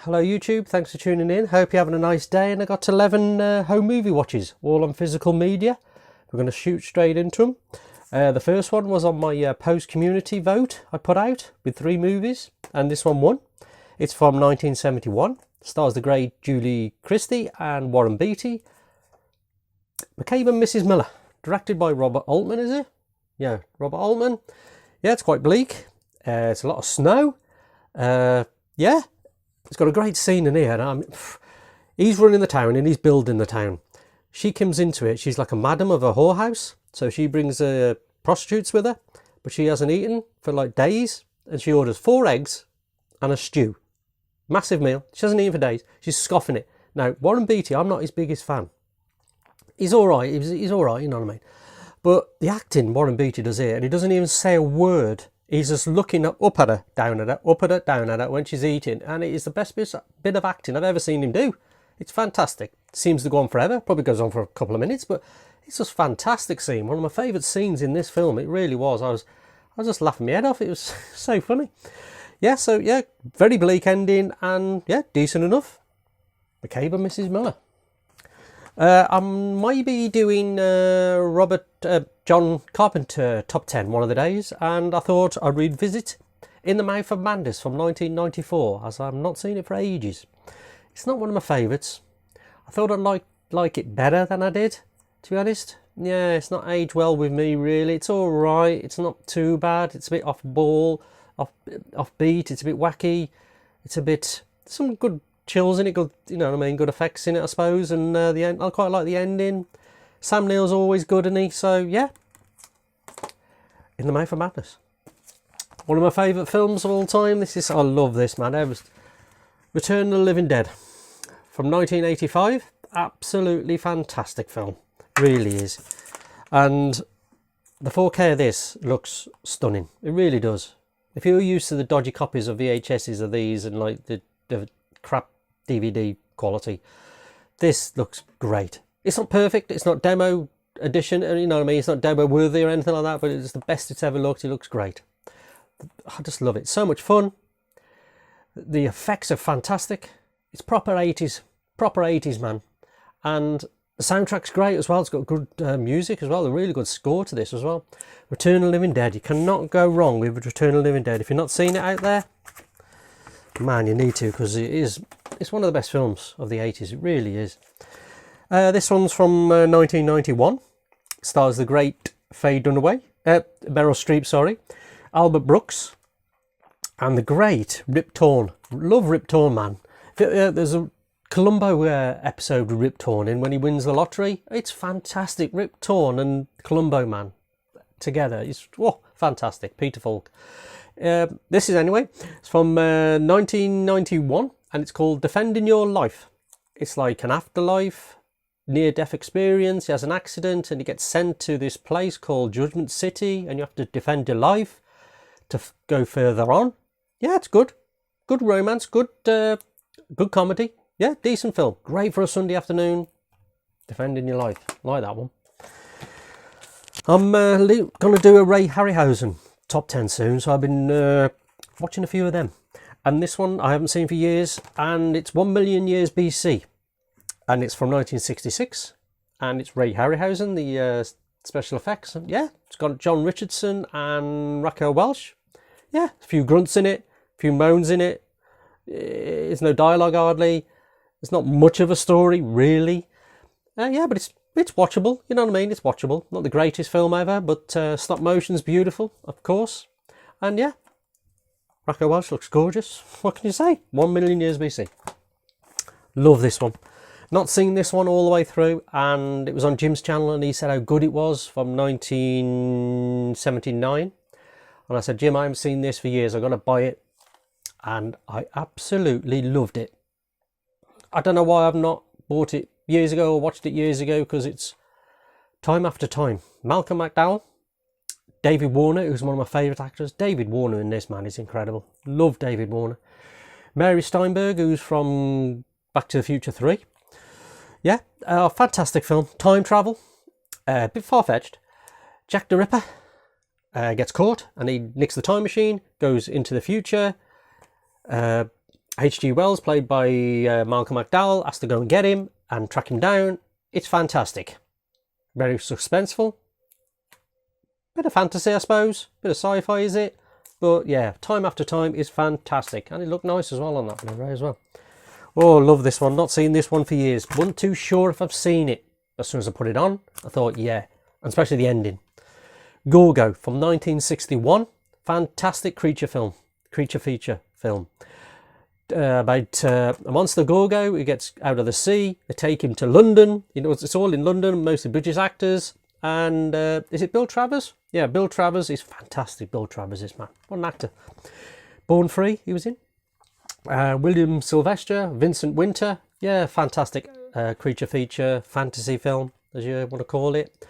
Hello YouTube, thanks for tuning in. Hope you're having a nice day, and I got 11 home movie watches, all on physical media. We're going to shoot straight into them. The first one was on my post-community vote I put out with 3 movies, and this one won. It's from 1971. Stars the great Julie Christie and Warren Beatty. McCabe and Mrs. Miller, directed by Robert Altman, is it? Yeah, Robert Altman. Yeah, it's quite bleak. It's a lot of snow. Yeah. It's got a great scene in here. He's running the town and he's building the town. She comes into it. She's like a madam of a whorehouse. So she brings prostitutes with her, but she hasn't eaten for like days. And she orders 4 eggs and a stew. Massive meal. She hasn't eaten for days. She's scoffing it. Now, Warren Beatty, I'm not his biggest fan. He's all right. He's all right, you know what I mean? But the acting Warren Beatty does here, and he doesn't even say a word. He's just looking up at her, down at her, up at her, down at her when she's eating. And it is the best bit of acting I've ever seen him do. It's fantastic. Seems to go on forever. Probably goes on for a couple of minutes, but it's just fantastic scene. One of my favourite scenes in this film. It really was. I was just laughing my head off. It was so funny. Yeah, so yeah, very bleak ending and yeah, decent enough. McCabe and Mrs. Miller. I might be doing John Carpenter top 10 one of the days, and I thought I'd revisit In the Mouth of Madness from 1994, as I've not seen it for ages. It's not one of my favourites. I thought I'd like it better than I did, to be honest. Yeah, it's not aged well with me really. It's all right. It's not too bad. It's a bit off beat. It's a bit wacky. It's a bit some good chills in it, good, you know what I mean, good effects in it, I suppose, and the end, I quite like the ending. Sam Neill's always good, isn't he? So yeah, In the Mouth of Madness, one of my favourite films of all time. I love this, man. Return of the Living Dead from 1985. Absolutely fantastic film, really is. And the 4K of this looks stunning. It really does. If you're used to the dodgy copies of VHSs of these and like the crap DVD quality, this looks great. It's not perfect, it's not demo edition, you know what I mean, it's not demo worthy or anything like that, but it's the best it's ever looked. It looks great. I just love it. So much fun. The effects are fantastic. It's proper 80s, man. And the soundtrack's great as well. It's got good music as well, a really good score to this as well. Return of the Living Dead, you cannot go wrong with Return of the Living Dead. If you're not seeing it out there, man, you need to, because it's one of the best films of the 80s. It really is. This one's from 1991. Stars the great Faye Dunaway, Meryl Streep, sorry, Albert Brooks, and the great Rip Torn. Love Rip Torn, man. There's a Columbo episode with Rip Torn in when he wins the lottery. It's fantastic. Rip Torn and Columbo, man, together. It's fantastic. Peter Falk. This is anyway. It's from 1991, and it's called Defending Your Life. It's like an afterlife, near-death experience. He has an accident and he gets sent to this place called Judgment City, and you have to defend your life to go further on. Yeah, it's good. Good romance. Good comedy. Yeah, decent film. Great for a Sunday afternoon. Defending your life. Like that one. I'm going to do a Ray Harryhausen top 10 soon, so I've been watching a few of them, and this one I haven't seen for years, and it's 1 million years BC, and it's from 1966, and it's Ray Harryhausen, the special effects. And yeah, it's got John Richardson and Raquel Welch. Yeah, a few grunts in it, a few moans in it. There's no dialogue hardly. There's not much of a story really. Yeah, but it's watchable, you know what I mean? It's watchable. Not the greatest film ever, but stop motion's beautiful, of course. And yeah, Raquel Welch looks gorgeous. What can you say? 1 million years BC. Love this one. Not seen this one all the way through, and it was on Jim's channel, and he said how good it was from 1979. And I said, Jim, I haven't seen this for years. I've got to buy it. And I absolutely loved it. I don't know why I've not bought it years ago or watched it years ago, because it's time after time. Malcolm McDowell, David Warner, who's one of my favourite actors. David Warner in this, man, is incredible. Love David Warner. Mary Steinberg, who's from Back to the Future 3. Yeah, fantastic film. Time travel, a bit far-fetched. Jack the Ripper gets caught and he nicks the time machine, goes into the future. H.G. Wells, played by Malcolm McDowell, has to go and get him and track him down. It's fantastic. Very suspenseful. Bit of fantasy, I suppose. Bit of sci-fi, is it? But yeah, time after time is fantastic. And it looked nice as well on that Blu-ray as well. Oh, love this one. Not seen this one for years. Wasn't too sure if I've seen it. As soon as I put it on, I thought, yeah. And especially the ending. Goorgo from 1961. Fantastic creature feature film. About a monster Goorgo who gets out of the sea. They take him to London. You know, it's all in London, mostly British actors. And is it Bill Travers? Yeah, Bill Travers is fantastic. Bill Travers is, man. What an actor. Born Free, he was in. William Sylvester, Vincent Winter. Yeah, fantastic creature feature, fantasy film, as you want to call it.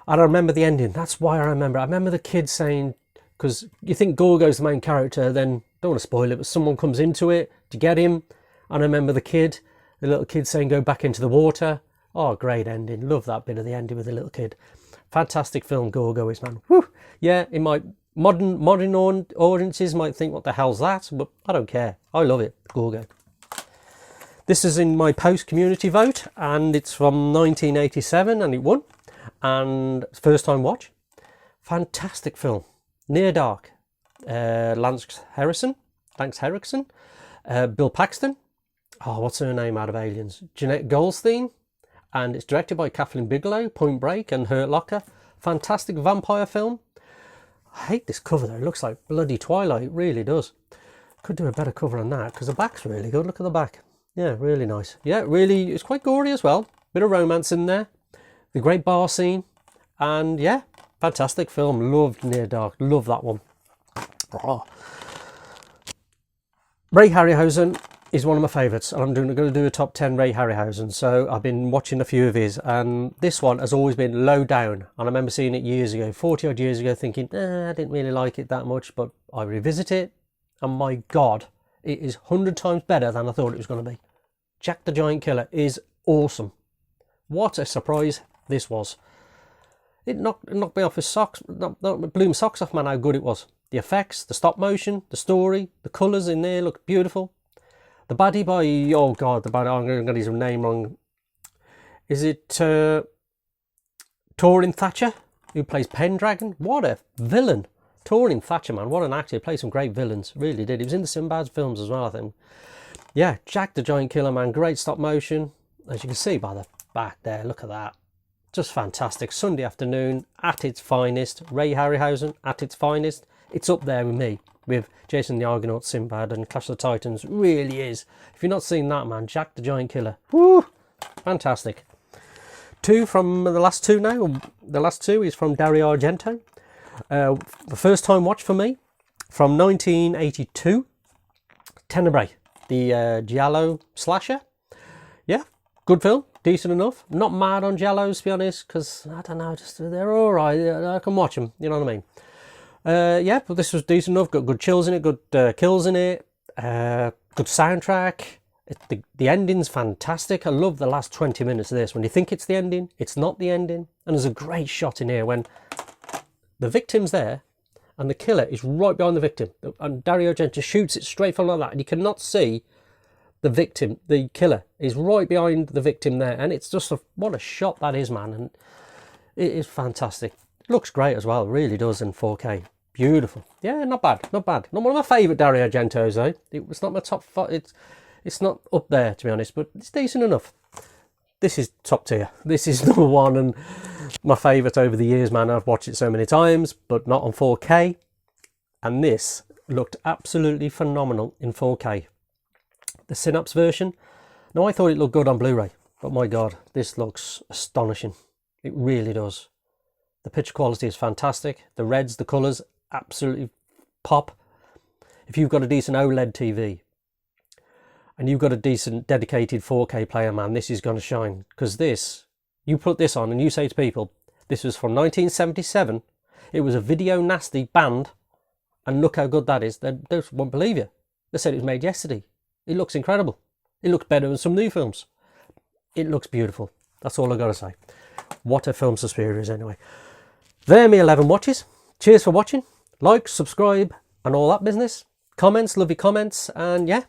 And I remember the ending. That's why I remember. I remember the kid saying, because you think Goorgo's the main character, then don't want to spoil it, but someone comes into it to get him. And I remember the little kid saying, go back into the water. Oh, great ending. Love that bit of the ending with the little kid. Fantastic film, Goorgo is, man. Woo! Yeah, it might, modern audiences might think, what the hell's that? But I don't care. I love it, Goorgo. This is in my post-community vote, and it's from 1987, and it won. And first time watch. Fantastic film. Near Dark. Lance Henriksen. Bill Paxton. Oh, what's her name out of Aliens? Jeanette Goldstein. And it's directed by Kathleen Bigelow, Point Break and Hurt Locker. Fantastic vampire film. I hate this cover though, it looks like bloody Twilight, it really does. Could do a better cover on that, because the back's really good, look at the back. Yeah, really nice. Yeah, really, it's quite gory as well. Bit of romance in there. The great bar scene. And yeah, fantastic film. Loved Near Dark, love that one. Oh. Ray Harryhausen is one of my favourites, and I'm going to do a top 10 Ray Harryhausen. So I've been watching a few of his, and this one has always been low down. And I remember seeing it years ago, 40 odd years ago, thinking, I didn't really like it that much, but I revisit it, and my God, it is 100 times better than I thought it was going to be. Jack the Giant Killer is awesome. What a surprise this was. It knocked me off his socks, blew my socks off, man, how good it was. The effects, the stop motion, the story, the colours in there look beautiful. The baddie by, oh God, the baddie, I'm going to get his name wrong. Is it Torin Thatcher, who plays Pendragon? What a villain. Torin Thatcher, man, what an actor. He played some great villains, really did. He was in the Sinbad films as well, I think. Yeah, Jack the Giant Killer, man, great stop motion. As you can see by the back there, look at that. Just fantastic. Sunday afternoon, at its finest. Ray Harryhausen, at its finest. It's up there with me, with Jason the Argonaut, Sinbad and Clash of the Titans. It really is. If you've not seen that, man, Jack the Giant Killer. Woo! Fantastic. Two from the last two now. The last two is from Dario Argento. The first time watch for me, from 1982. Tenebrae, the Giallo slasher. Yeah, good film. Decent enough. Not mad on Giallos, to be honest, because, I don't know, just they're alright. I can watch them, you know what I mean. Yeah, but this was decent enough. Got good chills in it, good kills in it, good soundtrack. The ending's fantastic. I love the last 20 minutes of this. When you think it's the ending, it's not the ending. And there's a great shot in here when the victim's there and the killer is right behind the victim. And Dario Argento shoots it straight from like that, and you cannot see the victim. The killer is right behind the victim there, and it's just what a shot that is, man. And it is fantastic. It looks great as well, it really does, in 4K. Beautiful. Yeah, not bad, not bad. Not one of my favourite Dario Argentos though. It's not my top 5. It's not up there, to be honest, but it's decent enough. This is top tier. This is number one and my favourite over the years, man. I've watched it so many times, but not on 4K. And this looked absolutely phenomenal in 4K. The Synapse version. Now, I thought it looked good on Blu-ray, but my God, this looks astonishing. It really does. The picture quality is fantastic. The reds, the colours, absolutely pop. If you've got a decent OLED TV and you've got a decent dedicated 4K player, man, this is going to shine. Because this, you put this on and you say to people, this was from 1977. It was a Video Nasty band, and look how good that is. They won't believe you. They said it was made yesterday. It looks incredible. It looks better than some new films. It looks beautiful. That's all I've got to say. What a film Suspiria is anyway. There me 11 watches. Cheers for watching. Like, subscribe and all that business. Comments, love your comments. And yeah,